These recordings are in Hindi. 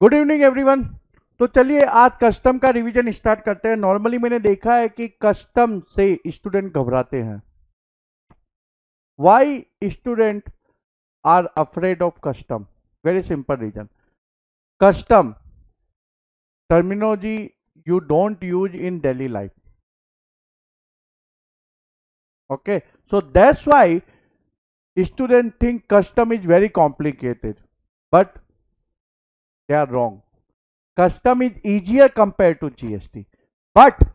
Good evening everyone. तो चलिए आज कस्टम का रिवीजन स्टार्ट करते हैं। नॉर्मली मैंने देखा है कि कस्टम से स्टूडेंट घबराते हैं। Why student are afraid of custom? Very simple reason. Custom terminology you don't use in daily life. Okay, so that's why students think custom is very complicated, but they are wrong. Custom is easier compared to GST, but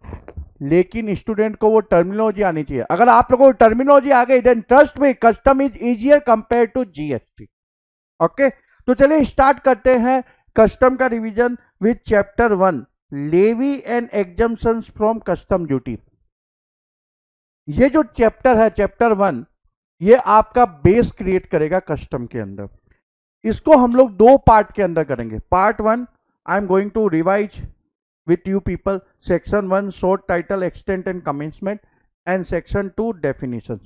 लेकिन स्टूडेंट को वो टर्मिनोलॉजी आनी चाहिए। अगर आप लोगों को टर्मिनोलॉजी आ गई then trust me custom is easier compare to GST. Okay, तो चलिए स्टार्ट करते हैं कस्टम का revision with chapter 1, levy and exemptions from custom duty. ये जो चैप्टर है चैप्टर 1, ये आपका बेस क्रिएट करेगा कस्टम के अंदर। इसको हम लोग दो पार्ट के अंदर करेंगे। Part 1 I am going to revise with you people. Section 1 short title extent and commencement and section 2 definitions।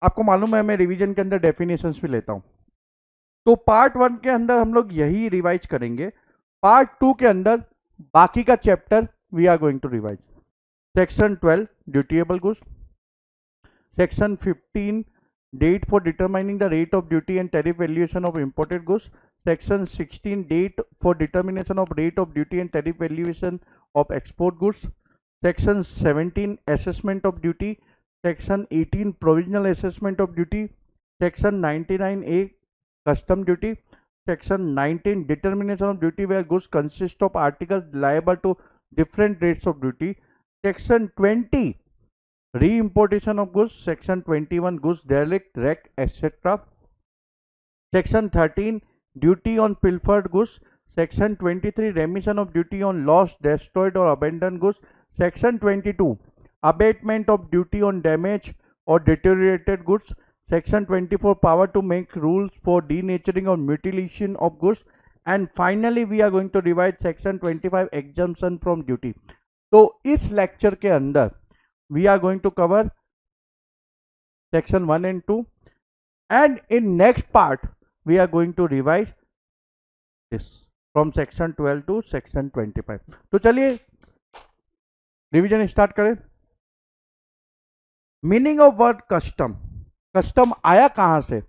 आपको मालूम है मैं रिवीजन के अंदर डेफिनेशंस भी लेता हूं। तो पार्ट 1 के अंदर हम लोग यही रिवाइज करेंगे। पार्ट 2 के अंदर बाकी का chapter we are going to revise. Section 12 dutiable goods, section 15 date for determining the rate of duty and tariff valuation of imported goods, section 16 date for determination of rate of duty and tariff valuation of export goods, section 17 assessment of duty, section 18 provisional assessment of duty, section 99A custom duty, section 19 determination of duty where goods consist of articles liable to different rates of duty, section 20 re-importation of goods, section 21 goods derelict, wreck, etc. Section 13 duty on pilfered goods, section 23 remission of duty on lost, destroyed or abandoned goods, section 22 abatement of duty on damaged or deteriorated goods, section 24 power to make rules for denaturing or mutilation of goods, and finally we are going to revise section 25 exemption from duty. तो इस लेक्चर के अंदर we are going to cover section 1 and 2, and in next part we are going to revise this from section 12 to section 25। तो चलिए रिवीजन स्टार्ट करें। Meaning of word custom. Custom आया कहां से?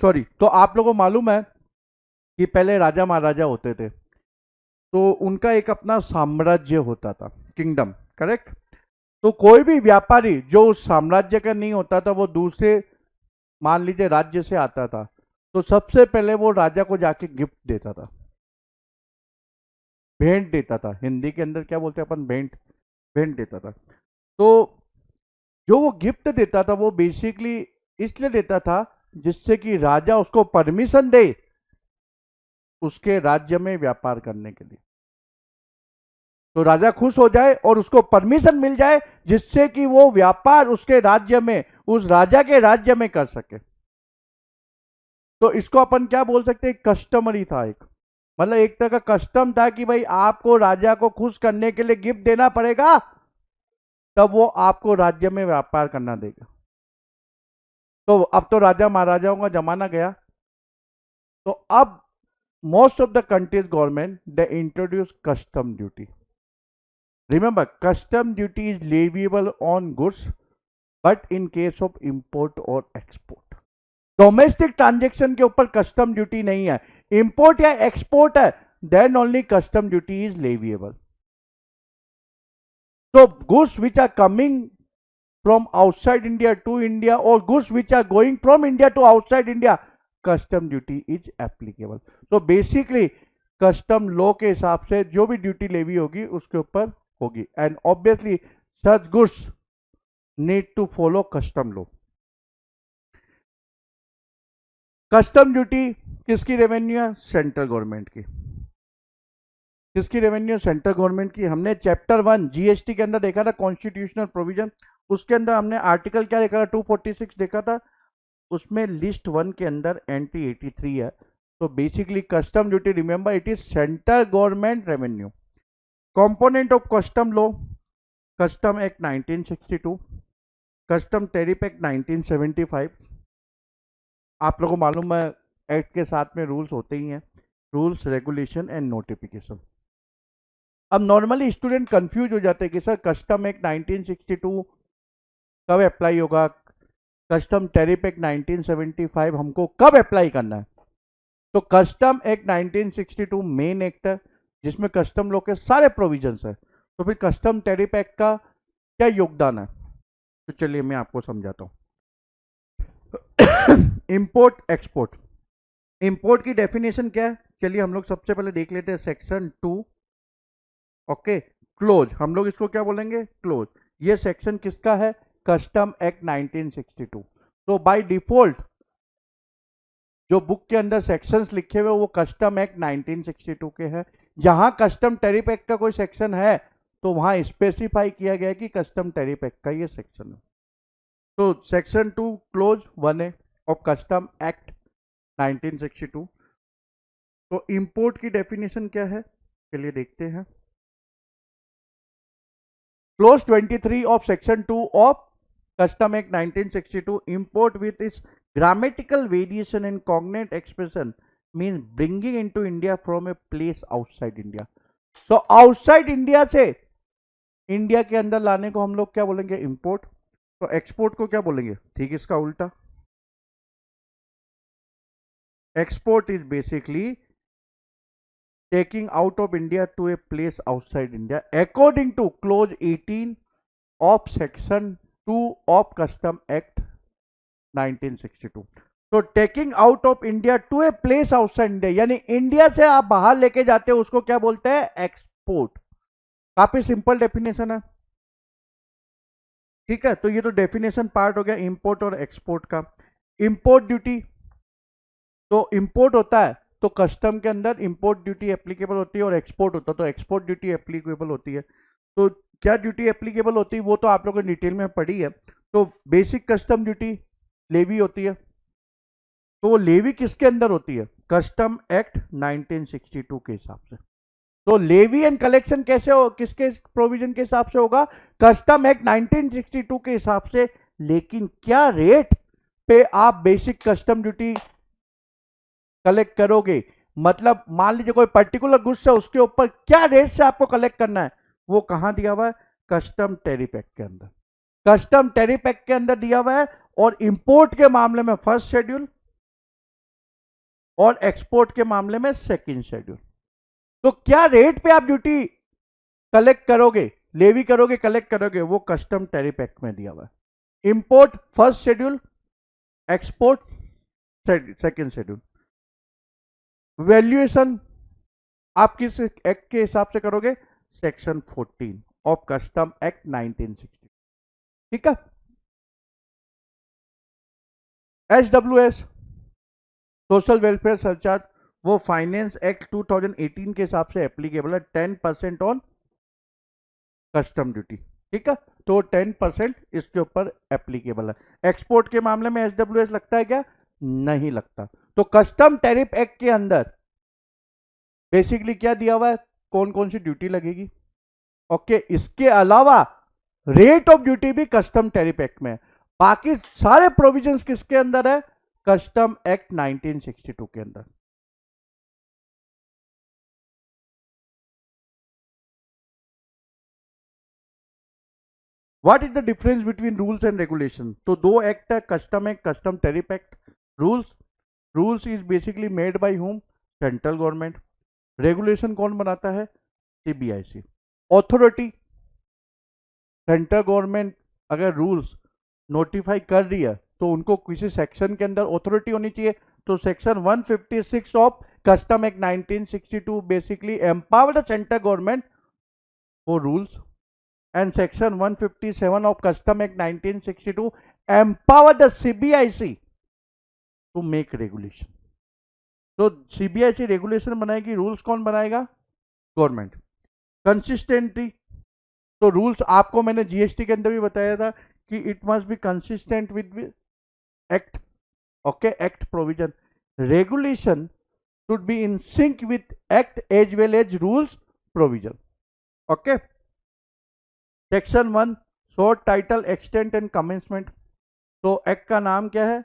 सॉरी। तो आप लोगों को मालूम है कि पहले राजा महाराजा होते थे, तो उनका एक अपना साम्राज्य होता था, किंगडम, करेक्ट। तो कोई भी व्यापारी जो उस साम्राज्य का नहीं होता था, वो दूसरे मान लीजिए राज्य से आता था, तो सबसे पहले वो राजा को जाके गिफ्ट देता था, भेंट देता था। हिंदी के अंदर क्या बोलते हैं अपन? भेंट, भेंट देता था। तो जो वो गिफ्ट देता था वो बेसिकली इसलिए देता था जिससे कि राजा उसको परमिशन दे उसके राज्य में व्यापार करने के लिए। तो राजा खुश हो जाए और उसको परमिशन मिल जाए जिससे कि वो व्यापार उसके राज्य में, उस राजा के राज्य में कर सके। तो इसको अपन क्या बोल सकते हैं? कस्टमरी था एक, मतलब एक तरह का कस्टम था कि भाई आपको राजा को खुश करने के लिए गिफ्ट देना पड़ेगा, तब वो आपको राज्य में व्यापार करना देगा। तो अब तो राजा महाराजाओं का जमाना गया, तो अब most of the countries government they introduce custom duty. Remember, custom duty is leviable on goods but in case of import और एक्सपोर्ट। डोमेस्टिक ट्रांजेक्शन के ऊपर कस्टम ड्यूटी नहीं है। इंपोर्ट या एक्सपोर्ट है, then only custom duty is leviable. So goods which are coming from outside India to India or goods which are going from India to outside India, custom duty is applicable. So basically custom law के हिसाब से जो भी ड्यूटी लेवी होगी उसके ऊपर होगी, and obviously such goods need to follow custom law। Custom duty किसकी रेवेन्यू है? सेंट्रल गवर्नमेंट की। किसकी रेवेन्यू? सेंट्रल गवर्नमेंट की। हमने चैप्टर 1 जीएसटी के अंदर देखा था कॉन्स्टिट्यूशनल प्रोविजन, उसके अंदर हमने आर्टिकल क्या देखा था? 246 देखा था। उसमें लिस्ट 1 के अंदर एंट्री 83 है। तो basically custom duty, remember, it is central government revenue. Component of custom law, custom act 1962, custom tariff act 1975। आप लोगों को मालूम है एक्ट के साथ में रूल्स होते ही हैं, रूल्स, रेगुलेशन एंड नोटिफिकेशन। अब नॉर्मली स्टूडेंट कंफ्यूज हो जाते हैं कि सर कस्टम एक्ट 1962 कब अप्लाई होगा, कस्टम टैरिफ एक्ट 1975 हमको कब अप्लाई करना है। तो कस्टम एक्ट 1962 मेन एक्ट है जिसमें कस्टम लॉ के सारे प्रोविजंस है। तो फिर कस्टम टैरिफ एक्ट का क्या योगदान है, तो चलिए मैं आपको समझाता हूं। इंपोर्ट एक्सपोर्ट, इंपोर्ट की डेफिनेशन क्या है, चलिए हम लोग सबसे पहले देख लेते हैं सेक्शन 2। ओके, क्लोज, हम लोग इसको क्या बोलेंगे, क्लोज। ये सेक्शन किसका है, कस्टम एक्ट 1962। तो बाय डिफॉल्ट जो बुक के अंदर सेक्शंस लिखे हुए वो कस्टम एक्ट 1962 के हैं। जहां कस्टम टैरिफ एक्ट का कोई सेक्शन है तो वहां स्पेसिफाई किया गया है कि कस्टम टैरिफ एक्ट का ये सेक्शन है। तो section 2 close 1A of custom act 1962। तो इंपोर्ट की डेफिनेशन क्या है, चलिए देखते हैं। Close 23 of section 2 of custom act 1962 import with its grammatical variation and cognate expression means bringing into India from a place outside India। so outside India से इंडिया के अंदर लाने को हम लोग क्या बोलेंगे, इंपोर्ट। तो एक्सपोर्ट को क्या बोलेंगे, ठीक इसका उल्टा। Export is basically taking out of India to a place outside India according to clause 18 of section 2 of custom act 1962। तो taking out of India to a place outside India, यानी इंडिया से आप बाहर लेके जाते हो उसको क्या बोलते हैं, एक्सपोर्ट। काफी सिंपल डेफिनेशन है, ठीक है। तो ये तो डेफिनेशन पार्ट हो गया इंपोर्ट और एक्सपोर्ट का। इंपोर्ट ड्यूटी, तो इंपोर्ट होता है तो कस्टम के अंदर इंपोर्ट ड्यूटी एप्लीकेबल होती है, और एक्सपोर्ट होता है तो एक्सपोर्ट ड्यूटी एप्लीकेबल होती है। तो क्या ड्यूटी एप्लीकेबल होती है वो तो आप लोगों ने डिटेल में पढ़ी है। तो बेसिक कस्टम ड्यूटी लेवी होती है, तो वो लेवी किसके अंदर होती है, कस्टम एक्ट 1962 के हिसाब से। तो लेवी एंड कलेक्शन कैसे हो, किसके प्रोविजन के हिसाब से होगा, कस्टम एक्ट 1962 के हिसाब से। लेकिन क्या रेट पे आप बेसिक कस्टम ड्यूटी कलेक्ट करोगे, मतलब मान लीजिए कोई पर्टिकुलर गुड्स है उसके ऊपर क्या रेट से आपको कलेक्ट करना है, वो कहां दिया हुआ है, कस्टम टैरिफ एक्ट के अंदर। कस्टम टैरिफ एक्ट के अंदर दिया हुआ है। और इंपोर्ट के मामले में फर्स्ट शेड्यूल और एक्सपोर्ट के मामले में सेकंड शेड्यूल। तो क्या रेट पे आप ड्यूटी कलेक्ट करोगे, लेवी करोगे, कलेक्ट करोगे, वो कस्टम टैरिफ एक्ट में दिया हुआ है। Import first schedule, export second schedule. Valuation आप किस एक्ट के हिसाब से करोगे, सेक्शन 14 ऑफ कस्टम एक्ट 1960, ठीक है। SWS सोशल वेलफेयर सरचार्ज, वो फाइनेंस एक्ट 2018 के हिसाब से एप्लीकेबल है, 10% ऑन कस्टम ड्यूटी, ठीक है। तो 10% इसके ऊपर एप्लीकेबल है। एक्सपोर्ट के मामले में SWS लगता है क्या, नहीं लगता। तो कस्टम टैरिफ एक्ट के अंदर बेसिकली क्या दिया हुआ है, कौन कौन सी ड्यूटी लगेगी, ओके। इसके अलावा रेट ऑफ ड्यूटी भी कस्टम टैरिफ एक्ट में है। बाकी सारे प्रोविजंस किसके अंदर है, कस्टम एक्ट 1962 के अंदर। What is the difference between rules and regulation, तो दो एक्ट है, custom act, custom tariff act. Rules is basically made by home, central government. Regulation कौन बनाता है, CBIC। ऑथोरिटी, सेंट्रल गवर्नमेंट अगर रूल्स नोटिफाई कर रही है तो उनको किसी सेक्शन के अंदर ऑथोरिटी होनी चाहिए। तो section 156 of custom act 1962 basically empower the central government for rules, and section 157 of custom act 1962 empower the CBIC to make regulation। तो CBIC रेगुलेशन बनाएगी, रूल्स कौन बनाएगा, गवर्नमेंट। कंसिस्टेंटी, तो रूल्स आपको मैंने GST के अंदर भी बताया था कि it must be consistent with act, okay, act provision. Regulation should be in sync with act as well as rules provision, okay. Section 1 short title extent and commencement, तो एक्ट का नाम क्या है,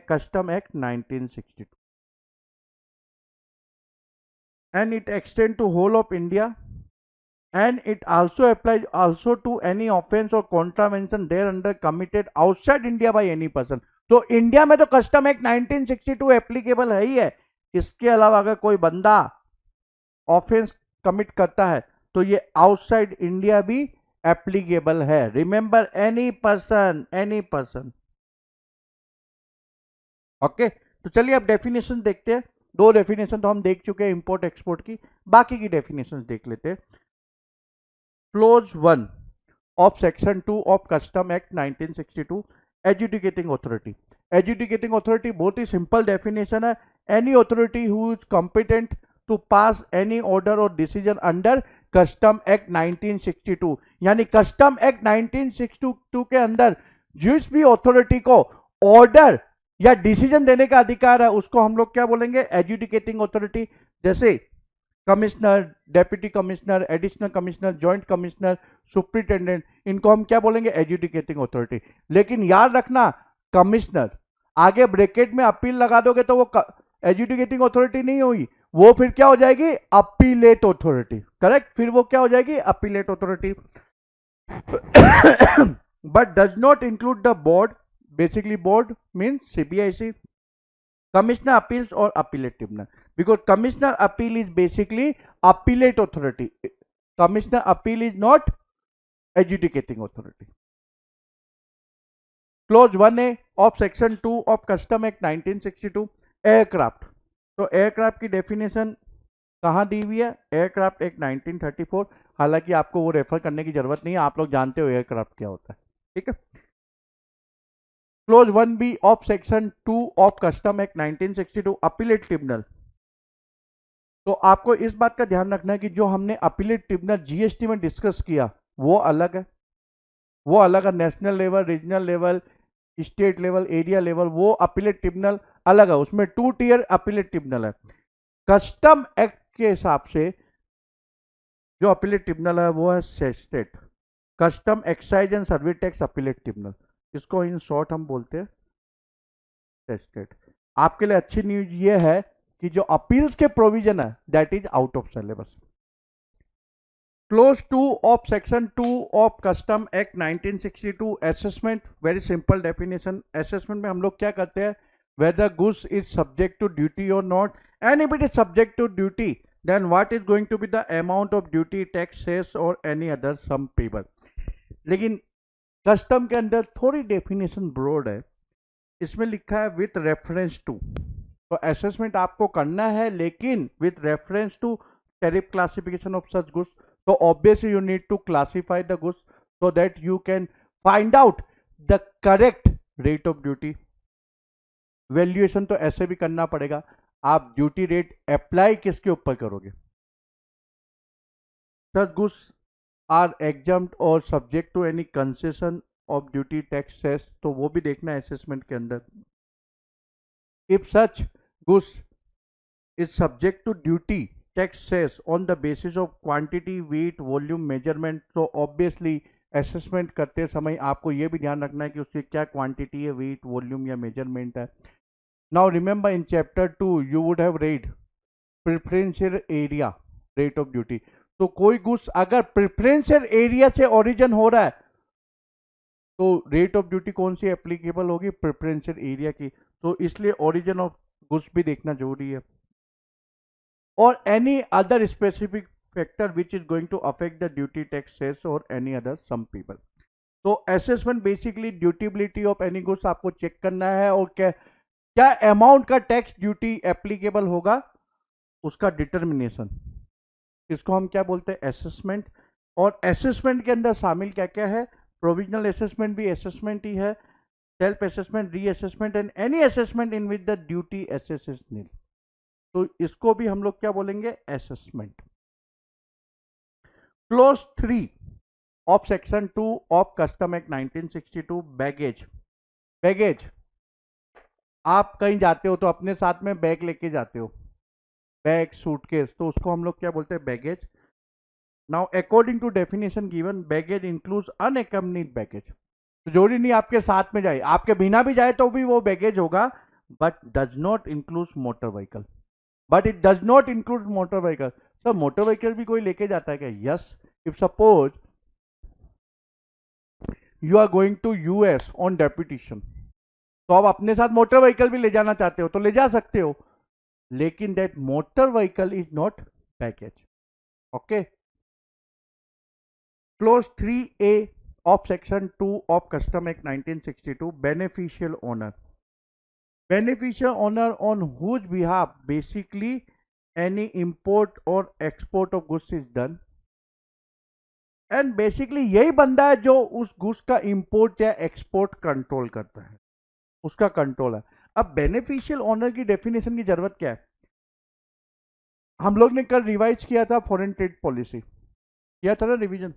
custom act 1962। and it extend to whole of India, and it also applies also to any offense or contravention thereunder committed outside India by any person. तो इंडिया में तो कस्टम एक्ट 1962 एप्लीकेबल है ही है, इसके अलावा अगर कोई बंदा ऑफेंस कमिट करता है तो ये आउटसाइड इंडिया भी एप्लीकेबल है. Remember, any person, any person. Okay, तो चलिए अब डेफिनेशन देखते हैं. दो डेफिनेशन तो हम देख चुके हैं इंपोर्ट एक्सपोर्ट की, बाकी की डेफिनेशन देख लेते हैं. Clause 1 of section 2 of custom act 1962, adjudicating authority. Adjudicating authority बहुत ही सिंपल डेफिनेशन है. Any authority who is competent to pass any order और डिसीजन अंडर कस्टम एक्ट 1962. यानी कस्टम एक्ट 1962 के अंदर जिस भी अथॉरिटी को ऑर्डर या डिसीजन देने का अधिकार है उसको हम लोग क्या बोलेंगे, एजुडिकेटिंग अथॉरिटी. जैसे commissioner, deputy commissioner, additional commissioner, joint commissioner, superintendent, इनको हम क्या बोलेंगे, एजुडिकेटिंग अथॉरिटी. लेकिन याद रखना, कमिश्नर आगे ब्रैकेट में अपील लगा दोगे तो वो एजुडिकेटिंग अथॉरिटी नहीं हुई, वो फिर क्या हो जाएगी, अपीलेट अथॉरिटी. करेक्ट, फिर वो क्या हो जाएगी, appellate authority. But does not include the board. Basically board means CBIC, Commissioner Appeals or Appellate Tribunal, because Commissioner Appeal is basically Appellate Authority. Commissioner Appeal is not Adjudicating Authority. Clause 1A of Section 2 of Custom Act 1962, Aircraft. तो एयरक्राफ्ट की डेफिनेशन कहाँ दी हुई है, एयरक्राफ्ट एक्ट 1934. हालांकि आपको वो रेफर करने की जरूरत नहीं है, आप लोग जानते हो एयरक्राफ्ट क्या होता है. ठीक है. Close 1B of section 2 of custom act 1962, appellate tribunal. तो आपको इस बात का ध्यान रखना है कि जो हमने अपीलेट ट्रिब्यूनल GST में डिस्कस किया वो अलग है, वो अलग है. National level, regional level, state level, area level, वो अपीलेट ट्रिब्यूनल अलग है. उसमें 2 टियर अपीलेट ट्रिब्यूनल है. कस्टम एक्ट के हिसाब से जो अपीलेट ट्रिब्यूनल है वो है state, custom excise and service tax appellate tribunal. इसको इन शॉर्ट हम बोलते हैं स्टेट. आपके लिए अच्छी न्यूज ये है कि जो अपील्स के प्रोविजन है that is out of syllabus. Clause 2 of section 2 of custom act 1962, assessment. Very simple definition. Assessment में हम लोग क्या करते हैं, whether goods is subject to duty और not, and if it is subject to duty then what is going to be the amount of duty, tax, cess और एनी अदर सम पेबल. लेकिन कस्टम के अंदर थोड़ी डेफिनेशन ब्रॉड है. इसमें लिखा है विथ रेफरेंस टू. तो असेसमेंट आपको करना है लेकिन with reference to tariff classification of such goods. तो obviously you need to classify the goods so that you can find out the correct rate of duty. Valuation तो ऐसे भी करना पड़ेगा. आप ड्यूटी रेट अप्लाई किसके ऊपर करोगे, सच गुड्स आर एग्जम्प्ट और subject to any concession of duty, tax, cess, तो वो भी देखना है असेसमेंट के अंदर. If such goods is subject to duty, tax, cess on the basis of quantity, weight, volume, measurement, तो ऑब्वियसली असेसमेंट करते समय आपको ये भी ध्यान रखना है कि उसकी क्या क्वांटिटी है, वेट, वॉल्यूम या मेजरमेंट है. Now remember in chapter 2 you would have read preferential area rate of duty. तो कोई गुड्स अगर प्रेफरेंशियल एरिया से ओरिजिन हो रहा है तो रेट ऑफ ड्यूटी कौन सी एप्लीकेबल होगी, प्रेफरेंशियल एरिया की. तो इसलिए ओरिजिन ऑफ गुड्स भी देखना जरूरी है. और any other specific factor which is going to affect the duty, tax, cess और एनी अदर सम पीपल. तो assessment basically dutiability of any goods आपको चेक करना है और क्या अमाउंट का टैक्स ड्यूटी एप्लीकेबल होगा उसका डिटर्मिनेशन. इसको हम क्या बोलते हैं, असेसमेंट. और असेसमेंट के अंदर शामिल क्या क्या है, प्रोविजनल असेसमेंट भी असेसमेंट ही है, self assessment, re assessment and any assessment in which the duty assess is nil. तो इसको भी हम लोग क्या बोलेंगे, assessment. Clause 3 of section 2 of custom act 1962, baggage. Baggage, आप कहीं जाते हो तो अपने साथ में बैग लेके जाते हो, बैग, सूटकेस, तो उसको हम लोग क्या बोलते हैं, baggage. Now according to definition given, baggage includes unaccompanied baggage. तो जरूरी नहीं आपके साथ में जाए, आपके बिना भी जाए तो भी वो बैगेज होगा, but does not include motor vehicle. But it does not include motor vehicle. Sir motor vehicle भी कोई लेके जाता है क्या? Yes, if suppose you are going to US on deputation, तो आप अपने साथ मोटर व्हीकल भी ले जाना चाहते हो तो ले जा सकते हो, लेकिन that motor vehicle is not package. Okay, close 3A of section 2 of custom act 1962, beneficial owner, beneficial owner on whose behalf basically any import or export of goods is done, and basically यही बंदा है जो उस गुड्स का इंपोर्ट या एक्सपोर्ट कंट्रोल करता है, उसका कंट्रोल है। अब बेनिफिशियल ओनर की डेफिनेशन की जरूरत क्या है? हम लोग ने कल रिवाइज किया था फॉरेन ट्रेड पॉलिसी, किया था ना रिवीजन।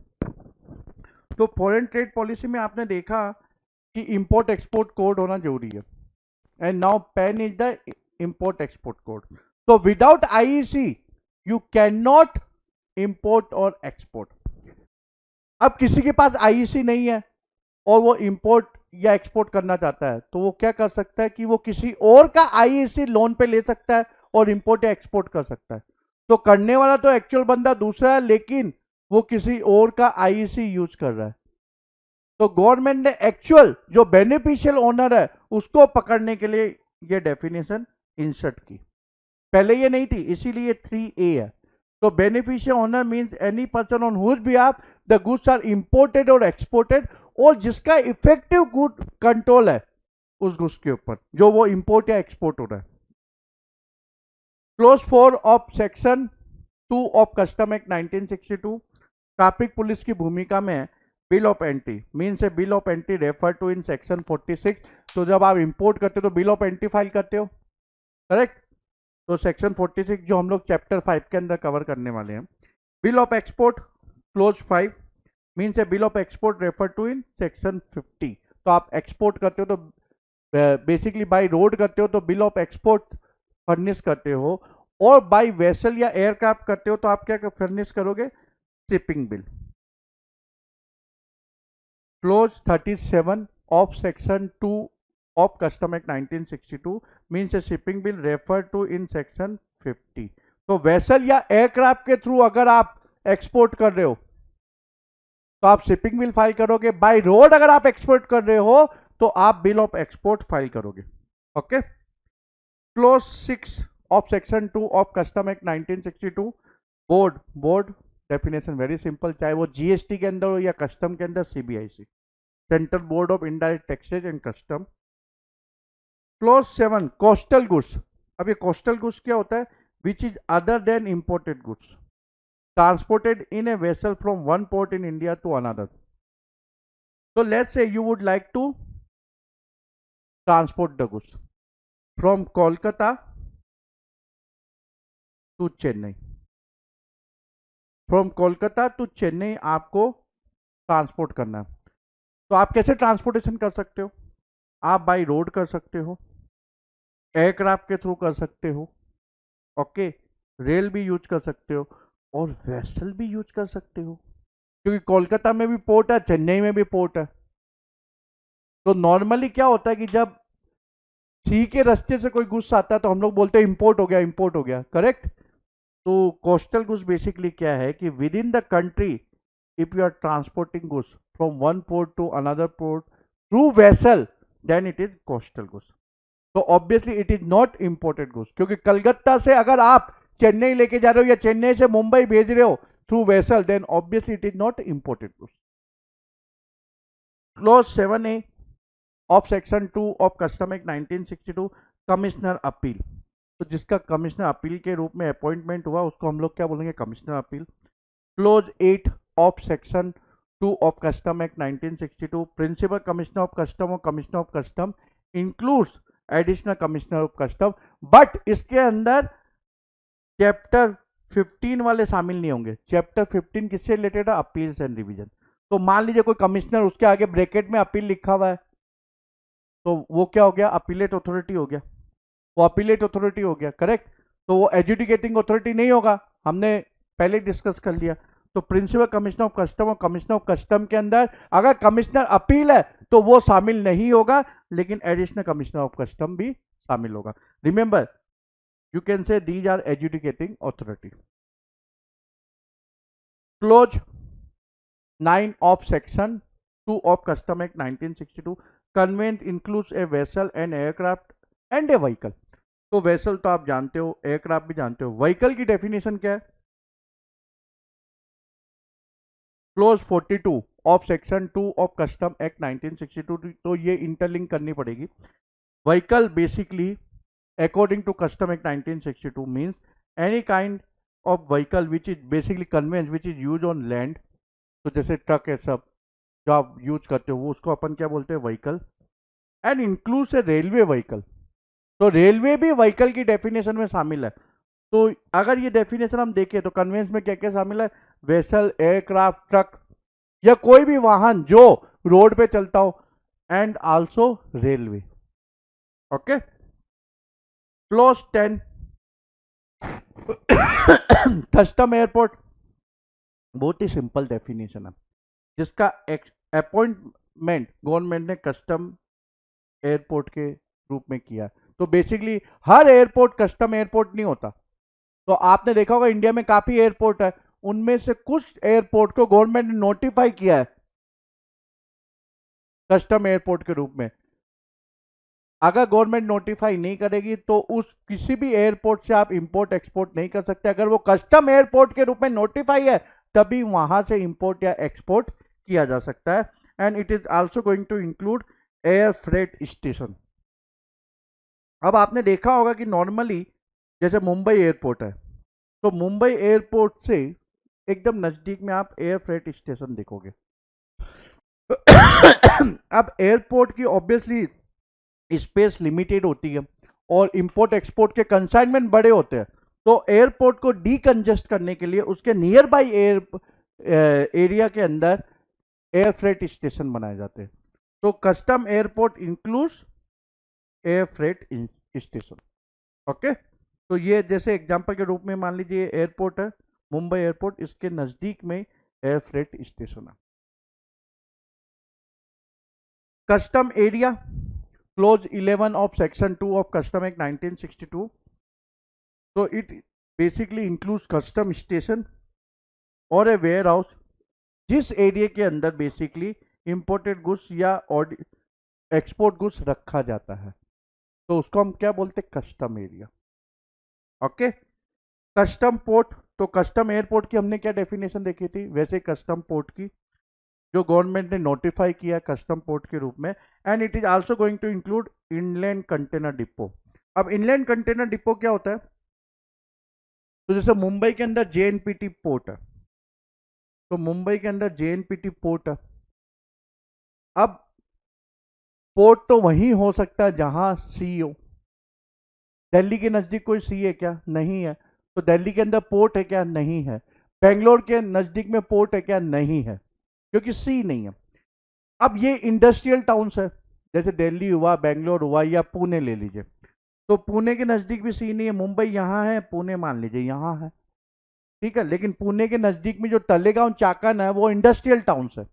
तो फॉरेन ट्रेड पॉलिसी में आपने देखा कि इंपोर्ट एक्सपोर्ट कोड होना जरूरी है, and now PAN is the import export code. तो without IEC you can not import और एक्सपोर्ट। अब किसी के पास आईईसी नहीं है और वो इंपोर्ट या एक्सपोर्ट करना चाहता है, तो वो क्या कर सकता है कि वो किसी और का आईईसी लोन पे ले सकता है और इंपोर्ट या एक्सपोर्ट कर सकता है। तो करने वाला तो एक्चुअल बंदा दूसरा है, लेकिन वो किसी और का आईईसी यूज कर रहा है। तो गवर्नमेंट ने एक्चुअल जो बेनिफिशियल ओनर है उसको पकड़ने के लिए ये डेफिनेशन इंसर्ट की। पहले ये नहीं थी, इसीलिए 3A है। तो beneficial owner means any person on whose behalf the goods are imported और एक्सपोर्टेड, और जिसका इफेक्टिव गुड कंट्रोल है उस गुड्स के ऊपर जो वो इंपोर्ट या एक्सपोर्ट हो रहा है। Clause 4 of section 2 of custom act 1962 traffic police की भूमिका में है। Bill of entry means a bill of entry refer to in section 46। तो जब आप इंपोर्ट करते हो तो बिल ऑफ एंट्री फाइल करते हो, करेक्ट? तो सेक्शन 46 जो हम लोग चैप्टर 5 के अंदर कवर करने वाले हैं। Bill of export clause 5 means a bill of export refer to in section 50। तो आप एक्सपोर्ट करते हो तो बेसिकली बाय रोड करते हो तो बिल ऑफ एक्सपोर्ट फर्निश करते हो, और बाय वेसल या एयरक्राफ्ट करते हो तो आप क्या फर्निश करोगे? Shipping bill. Close 37 of section 2 of custom act 1962 means a shipping bill referred to in section 50। तो वेसल या एयरक्राफ्ट के थ्रू अगर आप एक्सपोर्ट कर रहे हो तो आप शिपिंग बिल फाइल करोगे। बाय रोड अगर आप एक्सपोर्ट कर रहे हो तो आप बिल ऑफ एक्सपोर्ट फाइल करोगे। Okay, close 6 of section 2 of custom act 1962 board. Board definition very simple, चाहे वो जीएसटी के अंदर हो या कस्टम के अंदर, CBIC, central board of indirect taxes and custom. Clause 7 coastal goods. अब ये कोस्टल गुड्स क्या होता है? Which is other than imported goods transported in a vessel from one port in India to another. So let's say you would like to transport the goods from Kolkata to Chennai। From Kolkata to Chennai आपको ट्रांसपोर्ट करना है, तो आप कैसे ट्रांसपोर्टेशन कर सकते हो? आप बाय रोड कर सकते हो, एयरक्राफ्ट के थ्रू कर सकते हो, ओके, रेल भी यूज कर सकते हो, और वेसल भी यूज कर सकते हो, क्योंकि कोलकाता में भी पोर्ट है, चेन्नई में भी पोर्ट है। तो नॉर्मली क्या होता है कि जब सी के रास्ते से कोई गुड्स आता है तो हम लोग बोलते हैं इंपोर्ट हो गया, इंपोर्ट हो गया, करेक्ट? तो कोस्टल गुड्स बेसिकली क्या है कि within the country if you are transporting goods from one port to another port through vessel, then it is coastal goods. तो obviously it is not imported goods, क्योंकि कलकत्ता से अगर आप चेन्नई लेके जा रहे हो या चेन्नई से मुंबई भेज रहे हो through vessel, then obviously it is not imported goods. Clause 7A of section 2 of custom act 1962 commissioner appeal. तो जिसका कमिश्नर अपील के रूप में अपॉइंटमेंट हुआ उसको हम लोग क्या बोलेंगे? Commissioner appeal. Clause 8 of section 2 of custom act 1962 principal commissioner of custom और commissioner of custom includes additional commissioner of custom, but इसके अंदर चैप्टर 15 वाले शामिल नहीं होंगे। चैप्टर 15 किससे रिलेटेड है? Appeals and revision. तो मान लीजिए कोई कमिश्नर, उसके आगे ब्रैकेट में अपील लिखा हुआ है, तो वो क्या हो गया? अपीलेट अथॉरिटी हो गया, वो अपीलेट अथॉरिटी हो गया, करेक्ट? तो वो एजुडिकेटिंग अथॉरिटी नहीं होगा, हमने पहले डिस्कस कर लिया। तो प्रिंसिपल कमिश्नर ऑफ कस्टम और कमिश्नर ऑफ कस्टम के अंदर अगर कमिश्नर अपील है तो वो शामिल नहीं होगा, लेकिन एडिशनल कमिश्नर ऑफ कस्टम भी शामिल होगा। Remember, You can say these are adjudicating authority. Clause 9 of section 2 of Custom Act 1962, conveyance includes a vessel, an aircraft and a vehicle. तो वेसल तो आप जानते हो, एयरक्राफ्ट भी जानते हो, व्हीकल की डेफिनेशन क्या है? Clause 42 of section 2 of custom act 1962, तो ये इंटरलिंक करनी पड़ेगी. Vehicle basically according to custom act 1962 means any kind of vehicle which is basically conveyance which is use on land. तो जैसे ट्रक है सब जो आप यूज करते हो वो उसको अपन क्या बोलते हैं? Vehicle. And includes A railway vehicle. तो रेलवे भी व्हीकल की डेफिनेशन में शामिल है. तो अगर ये डेफिनेशन हम देखें तो कन्वेंस में क्या क्या शामिल है? वेसल, एयरक्राफ्ट, ट्रक या कोई भी वाहन जो रोड पे चलता हो, and also railway. Okay. Close 10 custom airport. बहुत ही सिंपल डेफिनेशन है जिसका अपॉइंटमेंट गवर्नमेंट ने कस्टम एयरपोर्ट के रूप में किया. तो बेसिकली हर एयरपोर्ट कस्टम एयरपोर्ट नहीं होता. तो आपने देखा होगा इंडिया में काफी एयरपोर्ट है, उनमें से कुछ एयरपोर्ट को गवर्नमेंट ने नोटिफाई किया है कस्टम एयरपोर्ट के रूप में. अगर गवर्नमेंट नोटिफाई नहीं करेगी तो उस किसी भी एयरपोर्ट से आप इंपोर्ट एक्सपोर्ट नहीं कर सकते. अगर वो कस्टम एयरपोर्ट के रूप में नोटिफाई है तभी वहां से इंपोर्ट या एक्सपोर्ट किया जा सकता है. And it is also going to include air freight station. अब आपने देखा होगा कि नॉर्मली जैसे मुंबई एयरपोर्ट है, तो मुंबई एयरपोर्ट से एकदम नजदीक में आप एयर फ्रेट स्टेशन देखोगे. अब एयरपोर्ट की ऑब्वियसली स्पेस लिमिटेड होती है और इंपोर्ट एक्सपोर्ट के कंसाइनमेंट बड़े होते हैं. तो एयरपोर्ट को डीकंजेस्ट करने के लिए उसके नियर बाई एरिया के अंदर एयर फ्रेट स्टेशन बनाए जाते हैं. तो custom airport includes air freight station. Okay. तो ये जैसे एग्जांपल के रूप में मान लीजिए एयरपोर्ट है मुंबई एयरपोर्ट, इसके नजदीक में एयर फ्रेट स्टेशन है. Custom area. Close 11 of section 2 of custom act 1962. so it basically includes custom station और a warehouse जिस एरिया के अंदर बेसिकली इंपोर्टेड गुड्स या एक्सपोर्ट गुड्स रखा जाता है, तो उसको हम क्या बोलते हैं? Custom area. Okay. Custom port. तो कस्टम एयरपोर्ट की हमने क्या डेफिनेशन देखी थी, वैसे कस्टम पोर्ट की जो गवर्नमेंट ने नोटिफाई किया कस्टम पोर्ट के रूप में. And it is also going to include inland container depot. अब इनलैंड कंटेनर डिपो क्या होता है? तो जैसे मुंबई के अंदर जेएनपीटी पोर्ट है, तो मुंबई के अंदर जेएनपीटी पोर्ट है. अब पोर्ट तो वहीं हो सकता है जहां सी हो. दिल्ली के नजदीक कोई सी है क्या? नहीं है. तो दिल्ली के अंदर पोर्ट है क्या? नहीं है. बेंगलोर के नजदीक में पोर्ट है क्या? नहीं है, क्योंकि सी नहीं है. अब ये इंडस्ट्रियल टाउन्स है, जैसे दिल्ली हुआ, बेंगलोर हुआ, या पुणे ले लीजिए. तो पुणे के नजदीक भी सी नहीं है. मुंबई यहाँ है, पुणे मान लीजिए यहाँ है, ठीक है. लेकिन पुणे के नजदीक में जो तलेगांव चाकन है वो इंडस्ट्रियल टाउन्स है,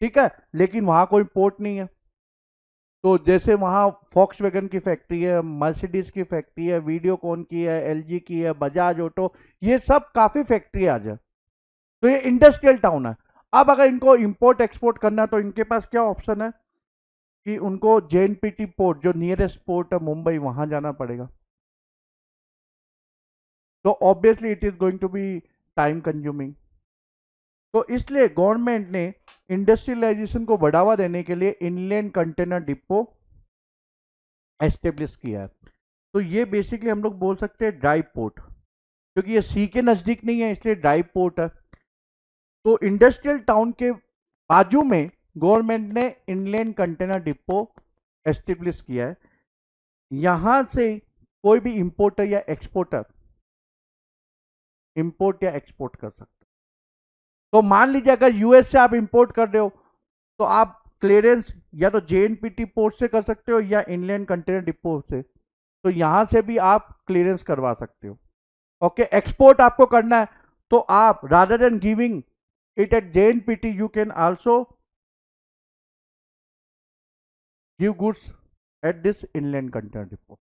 ठीक है, लेकिन वहां कोई पोर्ट नहीं है. तो जैसे वहां फॉक्स वैगन की फैक्ट्री है, मर्सिडीज की फैक्ट्री है, वीडियोकॉन की है, एलजी की है, बजाज ऑटो, ये सब काफी फैक्ट्री आज है. तो ये इंडस्ट्रियल टाउन है. अब अगर इनको इंपोर्ट एक्सपोर्ट करना है तो इनके पास क्या ऑप्शन है कि उनको जेएनपीटी पोर्ट जो नियरेस्ट पोर्ट है मुंबई, वहां जाना पड़ेगा. तो obviously it is going to be time consuming. तो इसलिए गवर्नमेंट ने इंडस्ट्रियलाइजेशन को बढ़ावा देने के लिए इनलैंड कंटेनर डिपो एस्टेब्लिश किया है. तो ये बेसिकली हम लोग बोल सकते हैं ड्राई पोर्ट, क्योंकि ये सी के नजदीक नहीं है इसलिए ड्राई पोर्ट है. तो इंडस्ट्रियल टाउन के बाजू में गवर्नमेंट ने इनलैंड कंटेनर डिपो एस्टेब्लिश किया है. यहां से कोई भी इंपोर्टर या एक्सपोर्टर इंपोर्ट या एक्सपोर्ट कर सकता है. तो मान लीजिए अगर यूएस से आप इंपोर्ट कर रहे हो तो आप क्लियरेंस या तो जेएनपीटी पोर्ट से कर सकते हो या इनलैंड कंटेनर डिपो से. तो यहां से भी आप क्लियरेंस करवा सकते हो. ओके. एक्सपोर्ट आपको करना है तो आप rather than giving it at JNPT, you can also give goods at this inland container depot.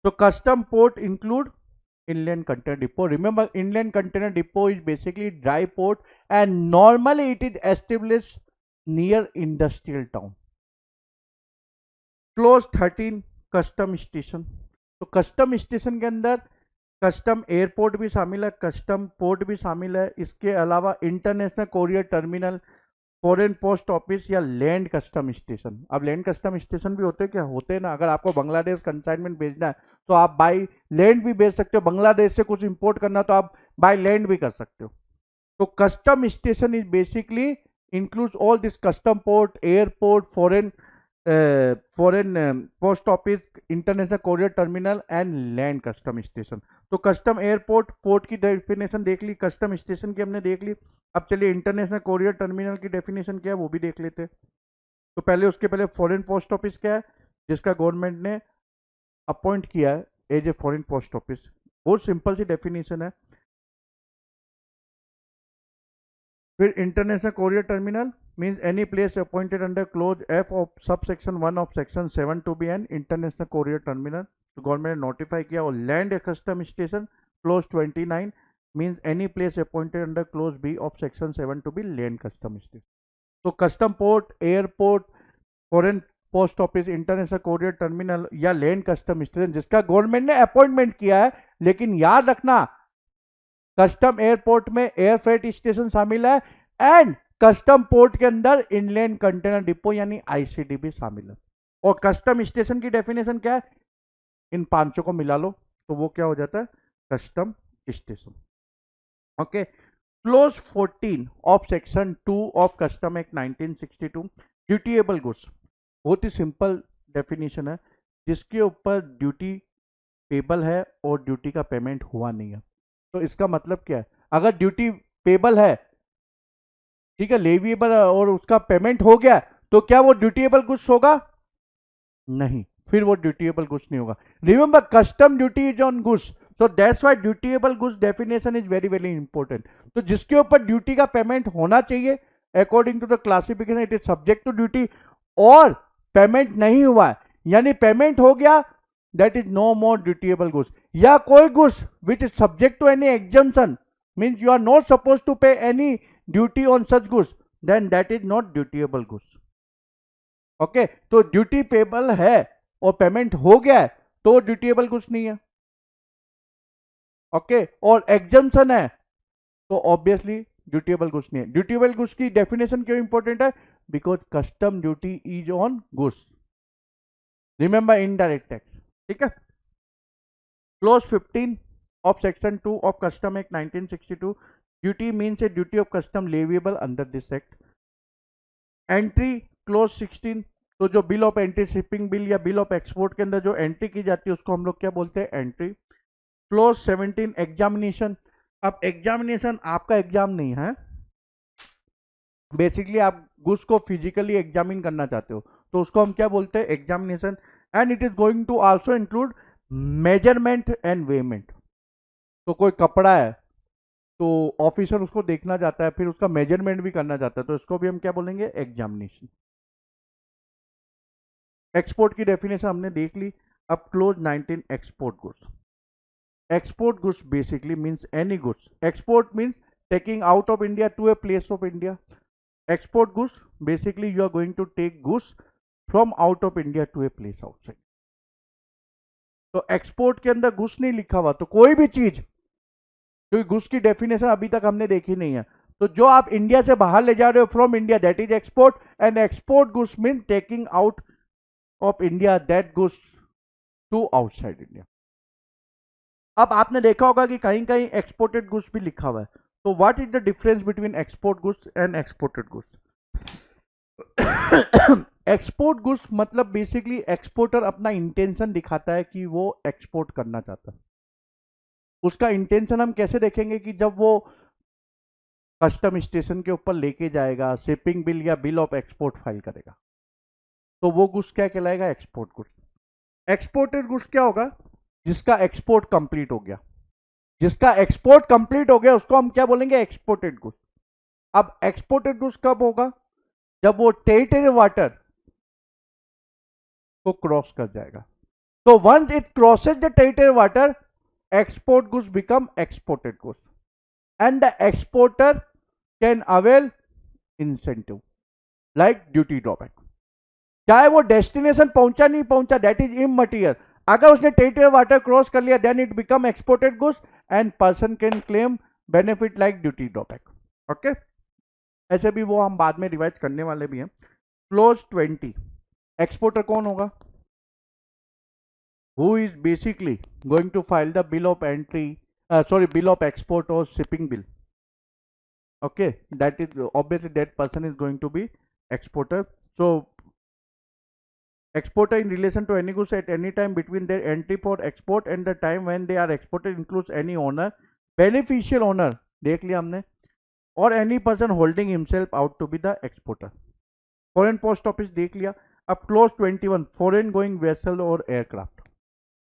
So custom port include inland container depot. Remember, inland container depot is basically dry port, and normally it is established near industrial town. Close 13 custom station. तो कस्टम स्टेशन के अंदर कस्टम एयरपोर्ट भी शामिल है, कस्टम पोर्ट भी शामिल है. इसके अलावा international courier terminal, foreign post office या लैंड कस्टम स्टेशन. अब लैंड कस्टम स्टेशन भी होते हैं, क्या होते हैं ना, अगर आपको बांग्लादेश कंसाइनमेंट भेजना है तो आप बाय लैंड भी भेज सकते हो. बांग्लादेश से कुछ इंपोर्ट करना तो आप बाय लैंड भी कर सकते हो. तो custom station is basically includes all this custom port, airport, foreign post office, international courier terminal and land custom station. तो कस्टम एयरपोर्ट, पोर्ट की डेफिनेशन देख ली, कस्टम स्टेशन की हमने देख ली. अब चलिए इंटरनेशनल कोरियर टर्मिनल की डेफिनेशन क्या है वो भी देख लेते हैं. तो पहले उसके पहले फॉरेन पोस्ट ऑफिस क्या है, जिसका गवर्नमेंट ने अपॉइंट किया है as a foreign post office. बहुत सिंपल सी डेफिनेशन है. फिर international courier terminal means any place appointed under clause F of subsection 1 of section 7 to be an international courier terminal. तो गवर्नमेंट ने नोटिफाई किया. और land custom station close 29 means any place appointed under clause B of section 7 to be land custom station. तो custom port, airport, foreign post office, international courier terminal या लैंड कस्टम स्टेशन जिसका गवर्नमेंट ने अपॉइंटमेंट किया है. लेकिन याद रखना, कस्टम एयरपोर्ट में एयर फ्रेट स्टेशन शामिल है एंड कस्टम पोर्ट के अंदर इनलैंड कंटेनर डिपो यानी आईसीडी भी शामिल है. और कस्टम स्टेशन की डेफिनेशन क्या है, इन पांचों को मिला लो तो वो क्या हो जाता है, custom station. Okay. Close 14 of section 2 of custom act 1962, dutiable goods. बहुत ही सिंपल डेफिनेशन है, जिसके ऊपर ड्यूटी पेबल है और ड्यूटी का पेमेंट हुआ नहीं है. तो इसका मतलब क्या है, अगर ड्यूटी पेबल है, ठीक है, लेविएबल और उसका पेमेंट हो गया, तो क्या वो ड्यूटीएबल गुड्स होगा? नहीं, फिर वो ड्यूटीएबल गुड्स नहीं होगा. Remember, custom duty is on goods, so that's why dutiable goods definition is very very important. तो जिसके ऊपर ड्यूटी का पेमेंट होना चाहिए according to the classification it is subject to duty, और पेमेंट नहीं हुआ है यानी पेमेंट हो गया, that is no more dutiable goods. या कोई goods which is subject to any exemption means you are not suppose to pay any duty on such goods, then that is not dutiable goods. Okay. तो ड्यूटी पेबल है और पेमेंट हो गया है तो ड्यूटीएबल गुड्स नहीं है. ओके. और एग्जम्पशन है तो ऑब्वियसली ड्यूटीएबल गुड्स नहीं है. ड्यूटीएबल गुड्स की डेफिनेशन क्यों इंपॉर्टेंट है, because custom duty is on goods. Remember, indirect tax. ठीक है. Close 15 of section 2 of custom act 1962, duty means a duty of custom leviable under this act. Entry close 16, तो जो bill of entry, shipping bill या बिल ऑफ एक्सपोर्ट के अंदर जो एंट्री की जाती है उसको हम लोग क्या बोलते हैं, एंट्री. Close 17 examination. अब एग्जामिनेशन आपका एग्जाम नहीं है, बेसिकली आप गुड्स को फिजिकली एग्जामिन करना चाहते हो तो उसको हम क्या बोलते हैं, examination. And it is going to also include measurement and weighment. तो कोई कपड़ा है तो ऑफिसर उसको देखना चाहता है, फिर उसका मेजरमेंट भी करना चाहता है, तो इसको भी हम क्या बोलेंगे, एग्जामिनेशन. एक्सपोर्ट की डेफिनेशन हमने देख ली. अब clause 19 export goods. Export goods basically means any goods. Export means taking out of India to a place of India. Export goods basically you are going to take goods from out of India to a place outside. तो एक्सपोर्ट के अंदर गुड्स नहीं लिखा हुआ, तो कोई भी चीज, क्योंकि गुड्स की डेफिनेशन अभी तक हमने देखी नहीं है, तो जो आप इंडिया से बाहर ले जा रहे हो from India, that is export. And export goods mean taking out of India that goods to outside India. अब आपने देखा होगा कि कहीं कहीं एक्सपोर्टेड गुड्स भी लिखा हुआ है. तो what is the difference between export goods and exported goods? Export goods मतलब बेसिकली एक्सपोर्टर अपना इंटेंशन दिखाता है कि वो एक्सपोर्ट करना चाहता है. उसका इंटेंशन हम कैसे देखेंगे, कि जब वो कस्टम स्टेशन के ऊपर लेके जाएगा, शिपिंग बिल या बिल ऑफ एक्सपोर्ट फाइल करेगा, तो वो गुड्स क्या कहलाएगा, एक्सपोर्ट गुड्स. एक्सपोर्टेड गुड्स क्या होगा, जिसका एक्सपोर्ट कंप्लीट हो गया. जिसका एक्सपोर्ट कंप्लीट हो गया उसको हम क्या बोलेंगे, एक्सपोर्टेड गुड्स. अब एक्सपोर्टेड गुड्स कब होगा, जब वो टेरिटरी वाटर को क्रॉस कर जाएगा. So once it crosses the territorial water, export goods become exported goods, and the exporter can avail incentive like duty drawback. चाहे वो डेस्टिनेशन पहुंचा नहीं पहुंचा, दैट इज इमटेरियल. अगर उसने टेरिटोरियल वाटर क्रॉस कर लिया, then it become exported goods and person can claim benefit like duty drawback. Okay, ऐसे भी वो हम बाद में रिवाइज करने वाले भी हैं. क्लोज 20, एक्सपोर्टर कौन होगा? Who is basically going to file the bill of entry, bill of export और shipping bill. Okay, that is obviously that person is going to be exporter. So exporter in relation to any goods at any time between their entry for export and the time when they are exported includes any owner, beneficial owner देख लिया हमने, और any person holding himself out to be the exporter. Foreign post office देख लिया. अब क्लोज 21, फॉरेन गोइंग वेसल और एयरक्राफ्ट.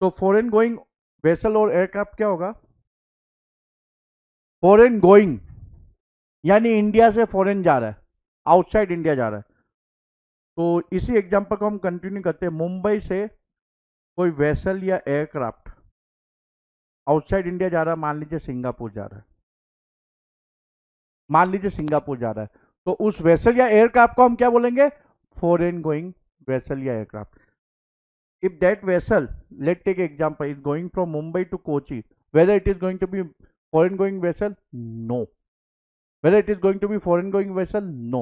तो फॉरेन गोइंग वेसल और एयरक्राफ्ट क्या होगा? फॉरेन गोइंग यानी इंडिया से फॉरेन जा रहा है, आउटसाइड इंडिया जा रहा है. तो इसी एग्जांपल को हम कंटिन्यू करते हैं. मुंबई से कोई वेसल या एयरक्राफ्ट आउटसाइड इंडिया जा रहा है, मान लीजिए सिंगापुर जा रहा है, मान लीजिए सिंगापुर जा रहा है, तो उस वेसल या एयरक्राफ्ट को हम क्या बोलेंगे? फॉरेन गोइंग वेसल या aircraft. If that vessel, let take example, is going from Mumbai to Kochi, whether it is going to be foreign going vessel? No. Whether it is going to be foreign going vessel? No,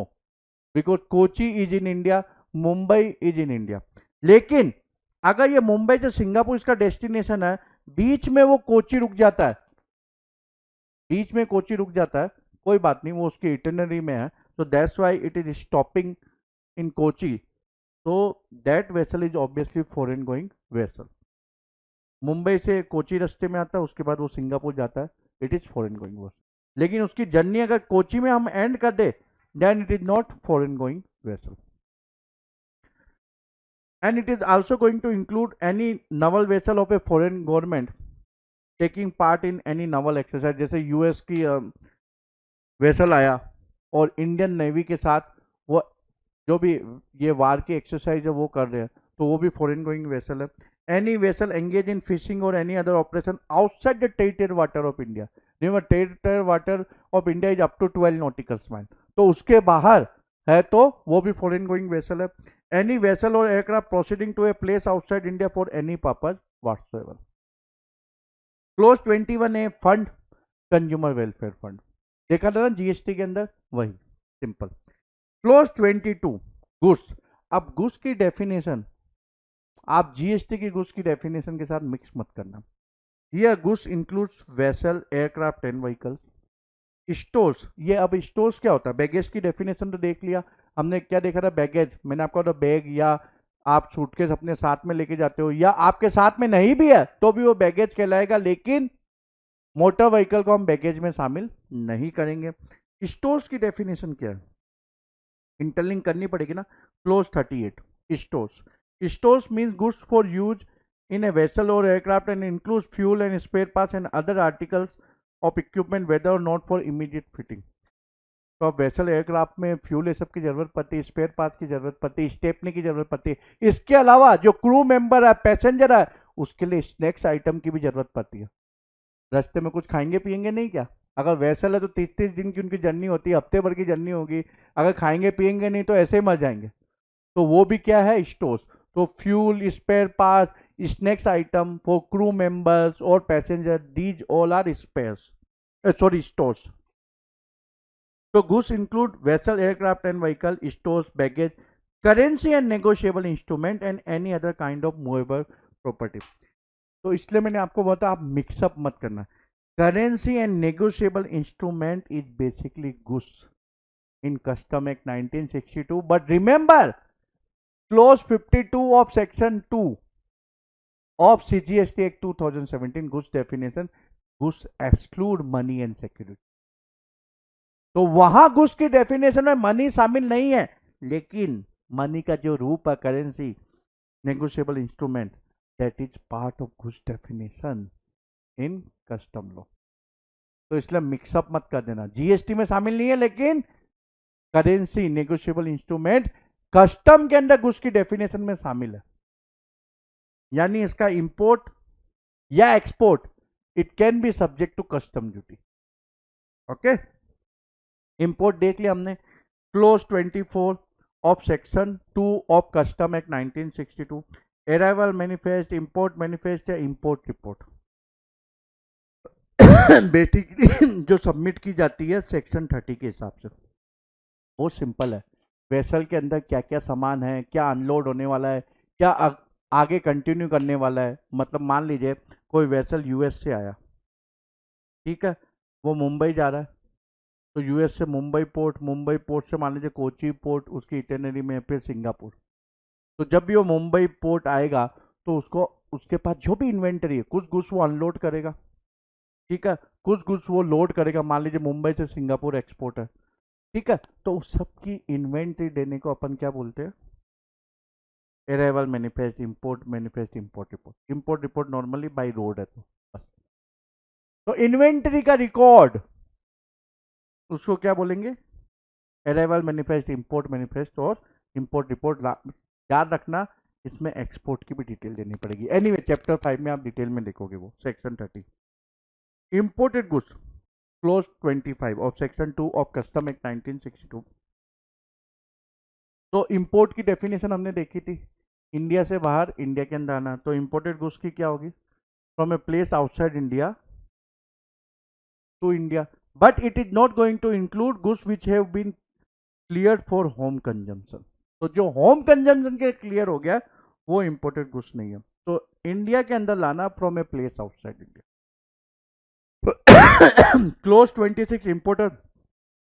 because Kochi is in India, Mumbai is in India. लेकिन अगर ये मुंबई से सिंगापुर इसका डेस्टिनेशन है, बीच में वो कोची रुक जाता है, बीच में कोची रुक जाता है, कोई बात नहीं, वो उसकी इटिनरी में है, so that's why it is stopping in Kochi. So that vessel is obviously foreign going vessel. Mumbai से कोची रास्ते में आता है, उसके बाद वो सिंगापुर जाता है, it is foreign going vessel. लेकिन उसकी जर्नी अगर कोची में हम एंड कर दे, then it is not foreign going vessel. And it is also going to include any naval vessel of a foreign government taking part in any naval exercise. जैसे यूएस की वेसल आया और इंडियन नेवी के साथ वो जो भी ये वार की एक्सरसाइज है वो कर रहे हैं, तो वो भी फॉरेन गोइंग वेसल है. Any vessel engage in fishing और any other operation outside the territorial water of India. Remember, territorial water of India is up to 12 nautical mile, तो उसके बाहर है तो वो भी फॉरेन गोइंग वेसल है. एनी वेसल और aircraft proceeding to a place outside India for any purpose whatsoever. Clause 21 A fund, consumer welfare fund. देखा था ना जीएसटी के अंदर, वही सिंपल. Close 22 goods. अब गुड्स की डेफिनेशन आप जीएसटी की गुड्स की डेफिनेशन के साथ मिक्स मत करना. ये goods includes vessel, aircraft and vehicles. Stores, ये अब स्टोर्स क्या होता है? बैगेज की डेफिनेशन तो देख लिया हमने. क्या देखा था? बैगेज. मैंने आपको तो बैग या आप सूटकेस अपने साथ में लेके जाते हो, या आपके साथ में नहीं भी है तो भी वो बैगेज कहलाएगा, लेकिन मोटर व्हीकल को हम बैगेज में शामिल नहीं करेंगे. स्टोर्स की डेफिनेशन क्या है? इंटरलिंक करनी पड़ेगी ना. Close 38 stores. Stores means goods for use in a vessel or aircraft and includes fuel and spare parts and other articles of equipment whether or not for immediate fitting. तो अब वेसल एयरक्राफ्ट में फ्यूल ये सब की जरूरत पड़ती है, स्पेयर पार्ट्स की जरूरत पड़ती है, स्टेपनी की जरूरत पड़ती है. इसके अलावा जो क्रू मेंबर है, पैसेंजर है, उसके लिए स्नैक्स आइटम की भी जरूरत पड़ती है. रास्ते में कुछ खाएंगे पिएंगे नहीं क्या? अगर वेसल है तो 30-30 दिन की उनकी जर्नी होती है, हफ्ते भर की जर्नी होगी. अगर खाएंगे पिएंगे नहीं तो ऐसे ही मर जाएंगे. तो वो भी क्या है? स्टोर्स. तो fuel, spare part, snacks item for crew members or passenger, these all are stores. So goods include vessel, aircraft and vehicle, stores, baggage, currency and negotiable instrument and any other kind of movable property. तो इसलिए मैंने आपको बताया आप मिक्सअप मत करना. Currency and negotiable instrument is basically goods in custom act 1962, but remember close 52 of section 2 of CGST Act 2017 goods definition, goods exclude money and security. तो वहां गुड्स की डेफिनेशन में मनी शामिल नहीं है, लेकिन मनी का जो रूप है, currency, negotiable instrument, that is part of goods definition in custom law. तो इसलिए मिक्सअप मत कर देना. जीएसटी में शामिल नहीं है, लेकिन करेंसी, नेगोशिएबल इंस्ट्रूमेंट कस्टम के अंदर गुड्स की डेफिनेशन में शामिल है. यानी इसका इंपोर्ट या export it can be subject to custom duty. Okay, import देख लिया हमने। Clause 24 of section 2 of custom act 1962, arrival manifest, import manifest या इंपोर्ट रिपोर्ट बेसिकली जो सबमिट की जाती है सेक्शन 30 के हिसाब से, वो सिंपल है। वेसल के अंदर क्या क्या सामान है, क्या अनलोड होने वाला है, क्या आगे कंटिन्यू करने वाला है। मतलब मान लीजिए कोई वेसल यूएस से आया, ठीक है, वो मुंबई जा रहा है, तो यूएस से मुंबई पोर्ट, मुंबई पोर्ट से मान लीजिए कोची पोर्ट, उसकी इटनरी में फिर सिंगापुर। तो जब भी वो मुंबई पोर्ट आएगा तो उसको उसके पास जो भी इन्वेंटरी है, कुछ गुड्स वो अनलोड करेगा, ठीक है, कुछ गुड्स वो लोड करेगा। मान लीजिए मुंबई से सिंगापुर एक्सपोर्ट है, ठीक है, तो उस सब की इन्वेंटरी देने को अपन क्या बोलते हैं? Arrival manifest, import manifest, import report. Import report normally by road है, तो बस। तो इन्वेंटरी का रिकॉर्ड उसको क्या बोलेंगे? अराइवल मैनिफेस्ट, इंपोर्ट मैनिफेस्ट और इंपोर्ट रिपोर्ट। याद रखना इसमें एक्सपोर्ट की भी डिटेल देनी पड़ेगी। एनीवे चैप्टर 5 में आप डिटेल में देखोगे वो section 30। Imported goods close 25 of section 2 of custom act 1962। तो इंपोर्ट की डेफिनेशन हमने देखी थी, इंडिया से बाहर इंडिया के अंदर आना। तो इंपोर्टेड गुड्स की क्या होगी? From a place outside India to India, but it is not going to include goods which have been clear for home consumption. तो जो होम कंजम्पशन के क्लियर हो गया वो इंपोर्टेड गुड्स नहीं है। तो इंडिया के अंदर लाना from a place outside India. Close 26 imported,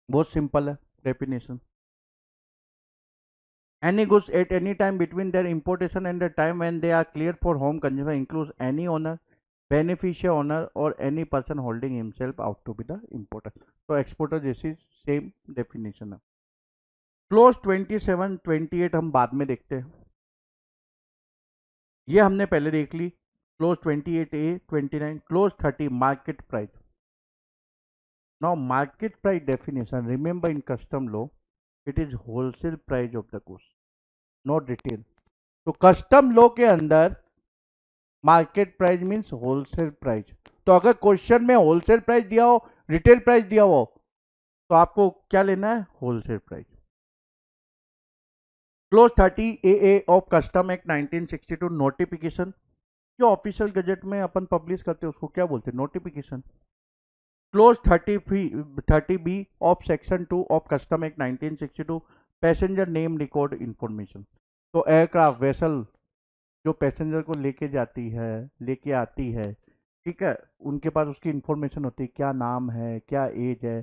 बहुत सिंपल है definition. Any goods at any time between their importation and the time when they are cleared for home consumption includes any owner, beneficial owner or any person holding himself out to be the importer। तो exporter जैसी सेम डेफिनेशन है। क्लोज 27 28 हम बाद में देखते हैं, ये हमने पहले देख ली। Clause 28A 29, clause 30 market price. Now market price definition, remember in custom law it is wholesale price of the goods, not retail. तो कस्टम लॉ के अंदर market price means wholesale price. तो अगर क्वेश्चन में होलसेल प्राइस दिया हो, रिटेल प्राइस दिया हो, तो आपको क्या लेना है? Wholesale price. Close 30AA of custom act 1962 notification, जो ऑफिशियल गजट में अपन पब्लिश करते हैं उसको क्या बोलते हैं? Notification. Close 30B of section 2 of custom act 1962 passenger name record information. तो एयरक्राफ्ट वेसल जो पैसेंजर को लेके जाती है, लेके आती है, ठीक है, उनके पास उसकी इंफॉर्मेशन होती है, क्या नाम है, क्या एज है,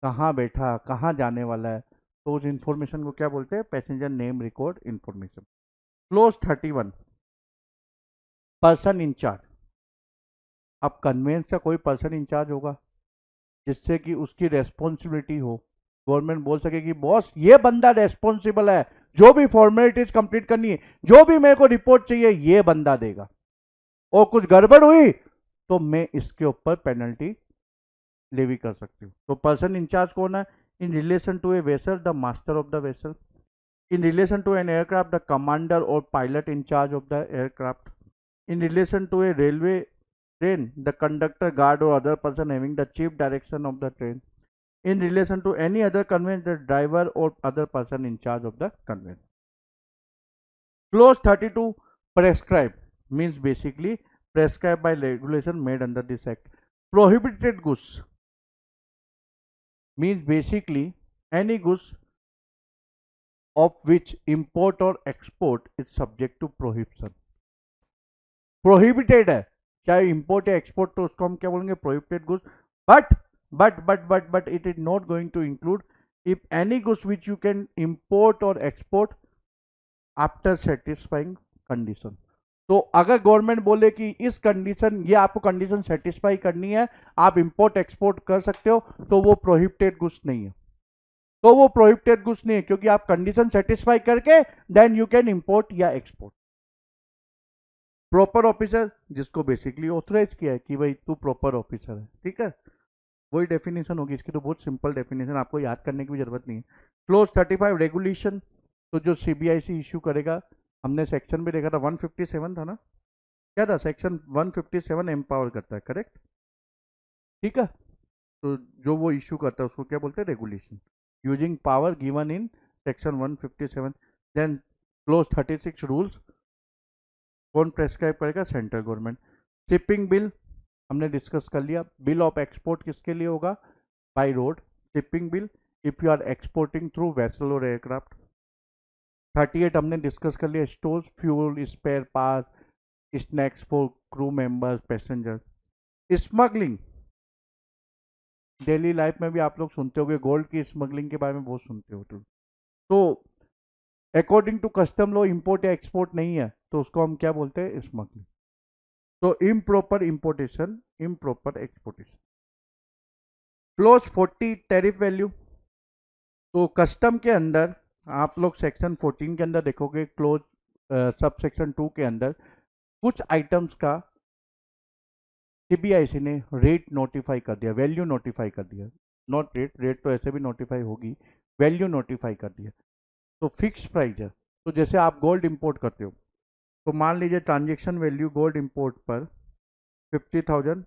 कहाँ बैठा, कहाँ जाने वाला है। तो उस इंफॉर्मेशन को क्या बोलते हैं? Passenger name record information. Clause 31 person incharge. अब कन्वेंस का कोई पर्सन इंचार्ज होगा जिससे कि उसकी रेस्पॉन्सिबिलिटी हो, गवर्नमेंट बोल सके कि बॉस ये बंदा रेस्पॉन्सिबल है, जो भी फॉर्मेलिटीज कंप्लीट करनी है, जो भी मेरे को रिपोर्ट चाहिए ये बंदा देगा, और कुछ गड़बड़ हुई तो मैं इसके ऊपर पेनल्टी लेवी कर सकती हूँ। तो पर्सन इंचार्ज कौन है? In relation to a vessel the master of the vessel, in relation to an aircraft the commander और pilot incharge of the aircraft, in relation to a railway train the conductor, guard or other person having the chief direction of the train, in relation to any other conveyance the driver or other person in charge of the conveyance। Clause 32 prescribe means basically prescribed by regulation made under this act। Prohibited goods means basically any goods of which import or export is subject to prohibition। Prohibited है, चाहे इंपोर्ट या एक्सपोर्ट, तो उसको हम क्या बोलेंगे? Prohibited goods. But it is not going to include if any goods which you can import और एक्सपोर्ट आफ्टर सेटिस्फाइंग कंडीशन। तो अगर गवर्नमेंट बोले कि इस कंडीशन, ये आपको कंडीशन सेटिस्फाई करनी है, आप इंपोर्ट एक्सपोर्ट कर सकते हो, तो वो प्रोहिबिटेड गुड्स नहीं है। तो वो प्रोहिबिटेड गुड्स नहीं है क्योंकि आप कंडीशन सेटिस्फाई करके देन यू कैन इंपोर्ट या एक्सपोर्ट। प्रॉपर ऑफिसर जिसको बेसिकली ऑथराइज किया है कि भाई तू प्रॉपर ऑफिसर है, ठीक है, वही डेफिनेशन होगी इसकी। तो बहुत सिंपल डेफिनेशन, आपको याद करने की भी जरूरत नहीं है। क्लोज 35 रेगुलेशन, तो जो सीबीआईसी इश्यू करेगा, हमने सेक्शन भी देखा था 157 था ना, क्या था, सेक्शन 157 एम्पावर करता है, करेक्ट, ठीक है। तो जो वो इशू करता है उसको क्या बोलते हैं, regulation, using power given in section 157। Then clause 36 rules कौन प्रेस्क्राइब करेगा, सेंट्रल गवर्नमेंट। शिपिंग बिल हमने डिस्कस कर लिया, बिल ऑफ एक्सपोर्ट किसके लिए होगा, by road, shipping bill if you are exporting through vessel और एयरक्राफ्ट। 38 हमने डिस्कस कर लिया, stores, fuel, spare part, snacks for crew members, passenger. Smuggling, daily life में भी आप लोग सुनते होंगे, गोल्ड की स्मगलिंग के बारे में बहुत सुनते हो। तो according to custom law import या एक्सपोर्ट नहीं है तो उसको हम क्या बोलते हैं, स्मगलिंग। तो improper importation, improper exportation. Close 40 tariff value. तो कस्टम के अंदर आप लोग सेक्शन 14 के अंदर देखोगे, क्लोज सब सेक्शन 2 के अंदर कुछ आइटम्स का सीबीआईसी ने रेट नोटिफाई कर दिया, वैल्यू नोटिफाई कर दिया, नॉट रेट, रेट तो ऐसे भी नोटिफाई होगी, वैल्यू नोटिफाई कर दिया। तो फिक्स प्राइस है। तो जैसे आप गोल्ड इंपोर्ट करते हो तो मान लीजिए ट्रांजेक्शन वैल्यू गोल्ड इंपोर्ट पर 50,000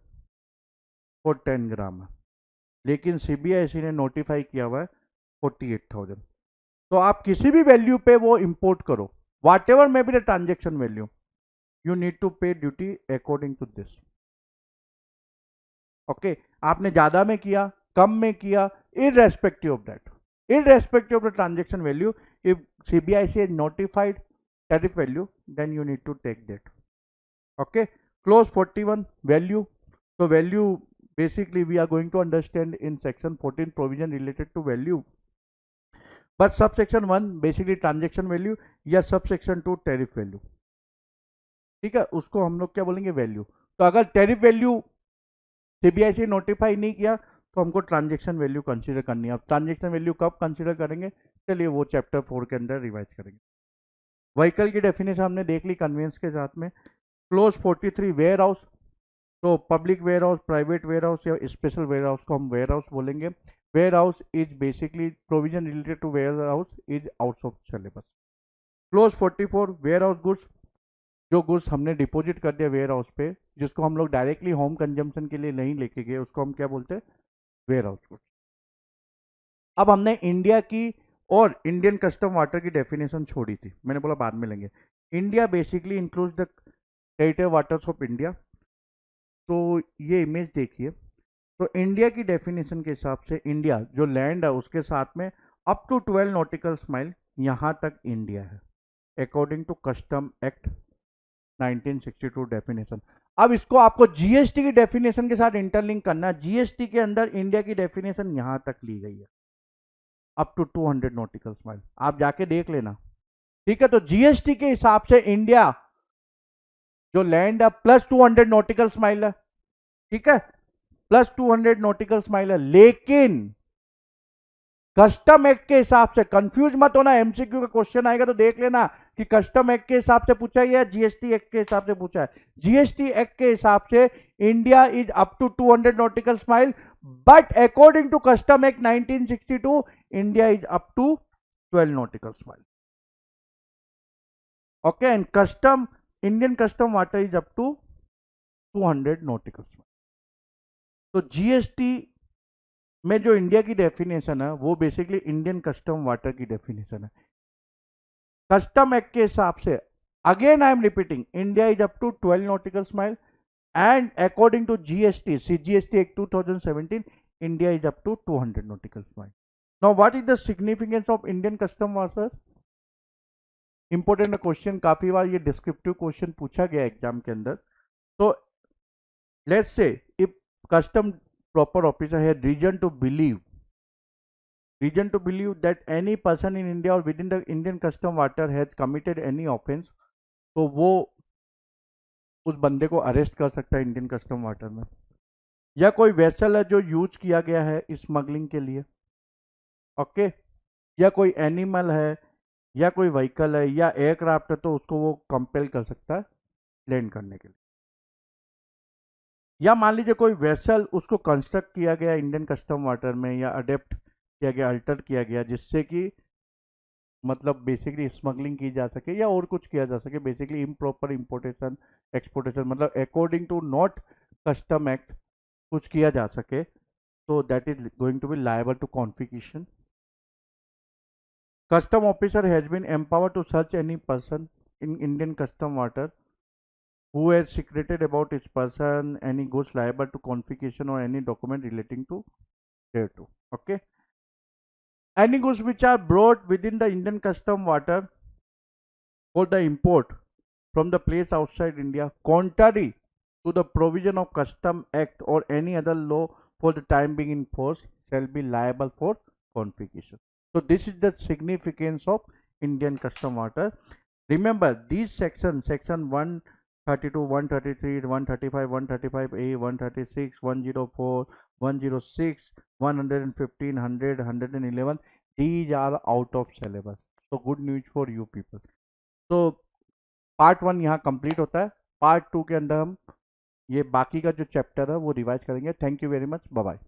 फॉर 10 ग्राम है, लेकिन सीबीआईसी ने नोटिफाई किया हुआ है 48,000। तो आप किसी भी वैल्यू पे वो इंपोर्ट करो, whatever may be the transaction value, you need to pay duty according to this. Okay, आपने ज्यादा में किया, कम में किया, irrespective of that, irrespective of the transaction value, if CBIC has notified tariff value, then you need to take that. Okay, clause 41 value. So value basically we are going to understand in section 14 provision related to value, but subsection 1 basically transaction value या subsection 2 tariff value, ठीक है, उसको हम लोग क्या बोलेंगे, वैल्यू। तो अगर टैरिफ वैल्यू सीबीआईसी नोटिफाई नहीं किया तो हमको ट्रांजेक्शन वैल्यू कंसीडर करनी है। अब ट्रांजेक्शन वैल्यू कब कंसीडर करेंगे, चलिए वो चैप्टर 4 के अंदर रिवाइज करेंगे। व्हीकल की डेफिनेशन हमने देख ली कन्वेंस के साथ में। Clause 43 warehouse. तो public warehouse, private warehouse या स्पेशल वेयर हाउस को हम वेयर हाउस बोलेंगे। Warehouse is basically provision related to warehouse is out of syllabus. Clause 44 warehouse goods. जो गुड्स हमने डिपॉजिट कर दिया वेयर हाउस पे, जिसको हम लोग डायरेक्टली होम कंजम्पशन के लिए नहीं लेके गए, उसको हम क्या बोलते हैं, वेयर हाउस गुड्स। अब हमने इंडिया की और इंडियन कस्टम वाटर की डेफिनेशन छोड़ी थी, मैंने बोला बाद में लेंगे। India basically includes the territory waters of India. तो ये इमेज देखिए, तो इंडिया की डेफिनेशन के हिसाब से इंडिया जो लैंड है उसके साथ में अप टू 12 नॉटिकल माइल यहां तक इंडिया है, according to custom act 1962 definition. अब इसको आपको जीएसटी की डेफिनेशन के साथ इंटरलिंक करना। जीएसटी के अंदर इंडिया की डेफिनेशन यहां तक ली गई है, अप टू 200 नॉटिकल माइल, आप जाके देख लेना, ठीक है। तो जीएसटी के हिसाब से इंडिया जो लैंड है प्लस 200 नॉटिकल माइल है, ठीक है, प्लस 200 नॉटिकल माइल है। लेकिन कस्टम एक्ट के हिसाब से, कंफ्यूज मत होना, एमसीक्यू का क्वेश्चन आएगा तो देख लेना कि कस्टम एक्ट के हिसाब से पूछा है या जीएसटी एक्ट के हिसाब से पूछा है। जीएसटी एक्ट के हिसाब से India is up to 200 nautical mile, but according to custom act 1962 India is up to 12 nautical mile. Okay, and custom, Indian custom water is up to 200 nautical mile. तो जीएसटी में जो इंडिया की डेफिनेशन है वो बेसिकली इंडियन कस्टम वाटर की डेफिनेशन है। कस्टम एक्ट के हिसाब से, again I am repeating, India is up to 12 nautical mile, and according to GST, CGST act 2017, India is up to 200 nautical mile. Now what is the significance of Indian custom water? Important question, काफी बार ये डिस्क्रिप्टिव क्वेश्चन पूछा गया एग्जाम के अंदर। तो let's say if custom proper officer had reason to believe that any person in India or within the Indian custom water has committed any offense, तो वो उस बंदे को अरेस्ट कर सकता है इंडियन कस्टम वाटर में। या कोई वेसल है जो यूज किया गया है स्मगलिंग के लिए, ओके, या कोई एनिमल है या कोई व्हीकल है या एयरक्राफ्ट है, तो उसको वो कंपेल कर सकता है लैंड करने के लिए। या मान लीजिए कोई वेसल, उसको कंस्ट्रक्ट किया गया इंडियन कस्टम वाटर में या अडेप्ट किया गया, अल्टर किया गया, जिससे कि मतलब बेसिकली स्मगलिंग की जा सके या और कुछ किया जा सके, बेसिकली इम्प्रॉपर इंपोर्टेशन एक्सपोर्टेशन, मतलब according to not custom act कुछ किया जा सके, तो that is going to be liable to confiscation. Custom officer has been empowered to search any person in Indian custom water who has secreted about his person any goods liable to confiscation or any document relating to thereto. Okay. Any goods which are brought within the Indian custom water for the import from the place outside India, contrary to the provision of Custom Act or any other law for the time being in force, shall be liable for confiscation. So this is the significance of Indian custom water. Remember these sections, section 132, 133, 135, 135A, 136, 104, 106, 115, 100, 111, these are out of syllabus. So good news for you people. तो पार्ट वन यहाँ कंप्लीट होता है. पार्ट टू के अंदर हम ये बाकी का जो चैप्टर है वो रिवाइज करेंगे. Thank you very much. Bye bye.